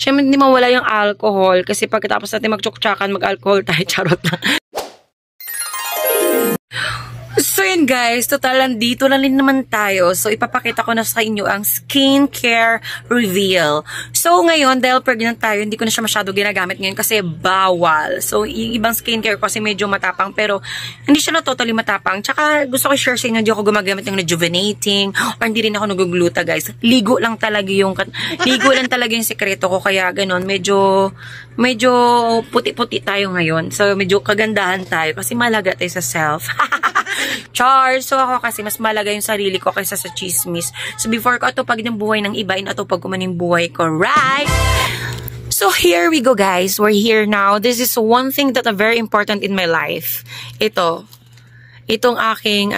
Siyempre, hindi mawala yung alcohol kasi pagkatapos natin mag-tsuktsakan, mag-alcohol tayo. Charot na. So yun guys, total dito lang din naman tayo. So ipapakita ko na sa inyo ang skincare reveal. So ngayon, dahil pregnant tayo, hindi ko na siya masyado ginagamit ngayon kasi bawal. So yung ibang skincare ko kasi medyo matapang pero hindi siya na totally matapang. Tsaka gusto ko share sa inyo, hindi ako gumagamit ng rejuvenating or hindi rin ako nagugluta guys. Ligo lang talaga yung sekreto ko kaya ganun, medyo puti-puti tayo ngayon. So medyo kagandahan tayo kasi malaga tayo sa self. Char! So ako kasi mas malaga yung sarili ko kaysa sa chismis. So before ko atupag ng buhay ng iba, inatupag ko man yung buhay ko, right? So here we go guys. We're here now. This is one thing that is very important in my life. Itong aking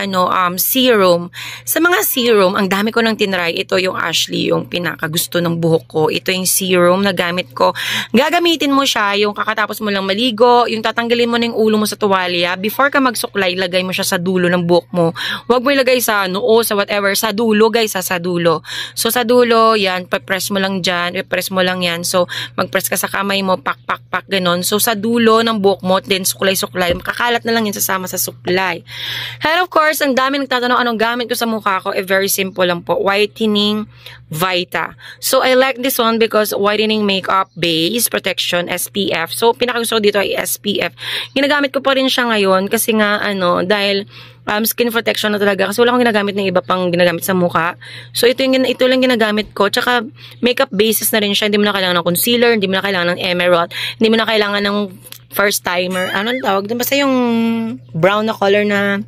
serum. Sa mga serum, ang dami ko nang tinry. Ito yung Ashley, yung pinakagusto ng buhok ko. Ito yung serum na gamit ko. Gagamitin mo siya, yung kakatapos mo lang maligo, yung tatanggalin mo na yung ulo mo sa tuwalya. Before ka magsuklay, lagay mo siya sa dulo ng buhok mo. Huwag mo ilagay sa noo, sa whatever. Sa dulo guys, sa dulo. So sa dulo, yan, pa-press mo lang dyan. I-press mo lang yan. So mag-press ka sa kamay mo, pak, ganon. So sa dulo ng buhok mo, then suklay. Makakalat na lang yun sasama sa suklay. And of course, ang dami nagtatanong anong gamit ko sa mukha ko. Very simple lang po. Whitening Vita. So, I like this one because whitening makeup base protection SPF. So, pinakagusto ko dito ay SPF. Ginagamit ko pa rin siya ngayon kasi nga, dahil skin protection na talaga. Kasi wala akong ginagamit ng iba pang ginagamit sa mukha. So, ito lang ginagamit ko. Tsaka, makeup bases na rin siya. Hindi mo na kailangan ng concealer, hindi mo na kailangan ng emerald, hindi mo na kailangan ng first timer. Anong tawag? Basta yung brown na color na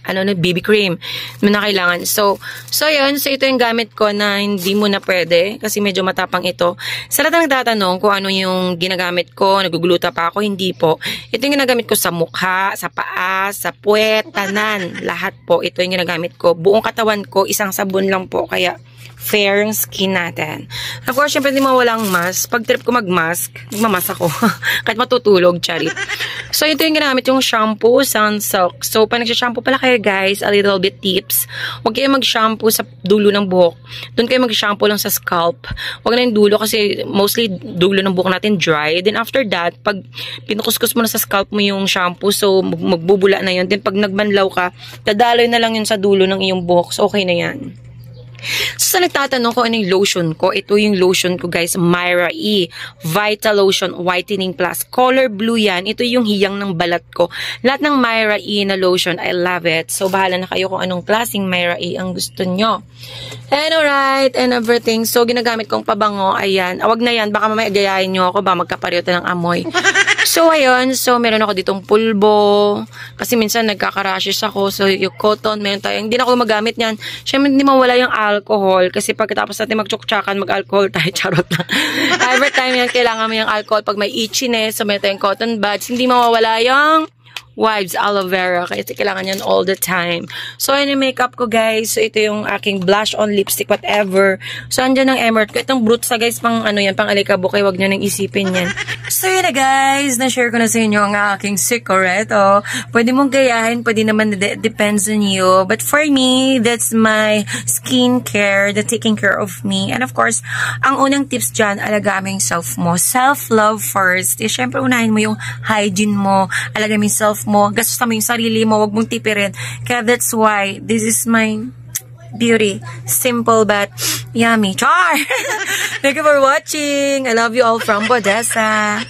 BB cream na kailangan. So yun. So, ito yung gamit ko na hindi mo na pwede kasi medyo matapang ito. Sa lahat ng nagtatanong kung ano yung ginagamit ko, nagugluta pa ako, hindi po. Ito yung ginagamit ko sa mukha, sa paa, sa puwet, tanan. Lahat po. Ito yung ginagamit ko. Buong katawan ko, isang sabon lang po. Kaya, fair skin natin. Of course, syempre hindi mawalang mask. Pag trip ko mag-mask, magmamas ako. Kahit matutulog, charit. So, ito yung ginamit yung shampoo, Sunsilk. So, pag nagsha-shampoo pala kayo guys, a little bit tips. Huwag kayo mag-shampoo sa dulo ng buhok. Doon kayo mag-shampoo lang sa scalp. Huwag na yung dulo kasi mostly dulo ng buhok natin dry. Then after that, pag pinukuskus mo na sa scalp mo yung shampoo, so magbubula na yun. Then pag nagbanlaw ka, dadaloy na lang yun sa dulo ng iyong buhok. So, okay na yan. So, sa nagtatanong ko ano yung lotion ko, ito yung lotion ko guys, Myra E. Vita Lotion Whitening Plus. Color blue yan. Ito yung hiyang ng balat ko. Lahat ng Myra E na lotion, I love it. So, bahala na kayo kung anong klaseng Myra E ang gusto nyo. And alright, and everything. So, ginagamit kong pabango, ayan. Awag na yan, baka mamaya gayahin nyo ako, ba magkapareho ng amoy. So, ayun. So, meron ako ditong pulbo. Kasi minsan nagkakarashes ako. So, yung cotton, meron tayo. Hindi na ako magamit yan. Siyempre, hindi mawala yung alcohol. Kasi pagkatapos natin mag-tsuktsakan, mag-alcohol tayo. Charot na. Every time yan, kailangan mo yung alcohol. Pag may itchiness, so meron tayong cotton buds, hindi mawawala yung Wives aloe vera. Kasi kailangan yan all the time. So, yun yung makeup ko, guys. So, ito yung aking blush on lipstick, whatever. So, andyan ang emerald ko. Itong brute sa, guys, pang pang alikabok. Huwag nyo nang isipin yan. So, yun na, guys. Na-share ko na sa inyo ang aking secret. Pwede mong gayahin. Pwede naman, depends on you. But for me, that's my skincare, the taking care of me. And of course, ang unang tips dyan, alagaan mo yung self mo. Self-love first. Siyempre, unahin mo yung hygiene mo. Alagaan mo yung self mo, gastusan mo yung sarili mo, wag mong tipirin. Kaya that's why this is my beauty. Simple but yummy. Char! Thank you for watching. I love you all from Bodessa.